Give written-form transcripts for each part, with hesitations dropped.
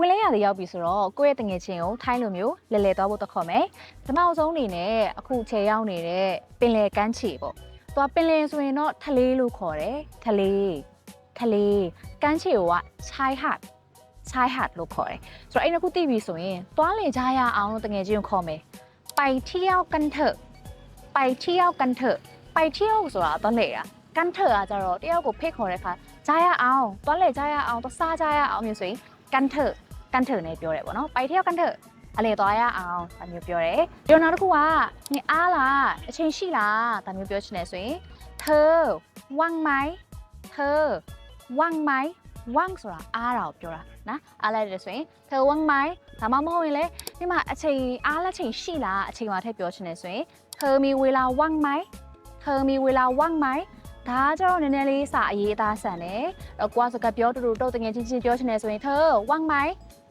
ပွင့်လဲရတဲ့ရောက်ပြီဆိုတော့ကိုယ့်ရဲ့တငယ်ချင်းကိုထိုင်းလိုမျိုးလဲလဲသွားဖို့တော့ခေါ်မယ်ပထမဆုံးအနေနဲ့အခုခြေရောက်နေတဲ့ပင်လယ်ကမ်းခြေပေါ့သူကပင်လယ်ဆိုရင်တော့ထလေးလို့ခေါ်တယ်ထလေးကမ်းခြေကချိုင်းဟတ်လို့ခေါ်တယ်ဆိုတော့အဲ့နှစ်ခုသိပြီဆိုရင်သွားလေကြရအောင်လို့တငယ်ချင်းကိုခေါ်မယ်ไปเที่ยวกันเถอะไปเที่ยวกันเถอะไปเที่ยวဆိုတာတော့လေတာကန်เถอะကကြတော့တယောက်ကိုဖိတ်ခေါ်တဲ့အခါကြားရအောင်သွားလေကြားရအောင်သွားစားကြရအောင်မျိုးဆိုရင်ကန်เถอะနဲ့ပြောတယ်ပေါ့နော်ไปเที่ยวกันเถอะအလေသွားရအောင်ဒါမျိုးပြောတယ်ပြီးတော့နောက်တစ်ခုကနင်အားလားအချိန်ရှိလားဒါမျိုးပြောချင်တယ်ဆိုရင်เธอว่างไหมเธอว่างไหมว่างဆိုတာအားတာကိုပြောတာနော်အားလိုက်တယ်ဆိုရင်เธอว่างไหมဒါမှမဟုတ်ရင်လေဒီမှာအချိန်အားလက်ချိန်ရှိလားအချိန်မှာထည့်ပြောချင်တယ်ဆိုရင်เธอมีเวลาว่างไหมเธอมีเวลาว่างไหมဒါကျတော့နည်းနည်းလေးစာအရေးအသားဆန်တယ်တော့ကိုကစကားပြောတူတုတ်တငယ်ချင်းပြောချင်တယ်ဆိုရင်เธอว่างไหม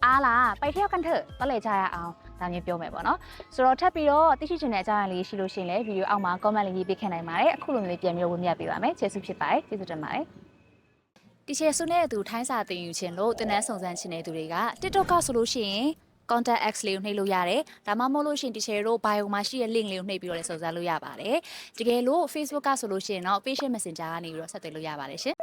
အားလားไปเที่ยวกันเถอะတော့လေကြရအောင်ဒါမျိုးပြောမယ်ပေါ့နော်ဆိုတော့ထပ်ပြီးတော့သိရှိချင်တဲ့အကြောင်းအရာလေးရှိလို့ရှိရင်လည်းဗီဒီယိုအောက်မှာ comment လေးရေးပေးခဲ့နိုင်ပါတယ်အခုလိုမျိုးပြန်ပြီးဝင်ပြပေးပါမယ်ကျေးဇူးဖြစ်ပါတယ်ကျေးဇူးတင်ပါတယ်တီချေဆုနဲ့အတူထိုင်းစာသင်ယူခြင်းလို့တင်နန်းစုံစမ်းခြင်းတဲ့သူတွေက TikTok ကဆိုလို့ရှိရင် contact X လေးကိုနှိပ်လို့ရတယ်ဒါမှမဟုတ်လို့ရှိရင်တီချေတို့ bio မှာရှိတဲ့ link လေးကိုနှိပ်ပြီးတော့လည်းစုံစမ်းလို့ရပါတယ်တကယ်လို့ Facebook ကဆိုလို့ရှိရင်တော့ patient messenger ကနေပြီးတော့ဆက်သွယ်လို့ရပါတယ်ရှင်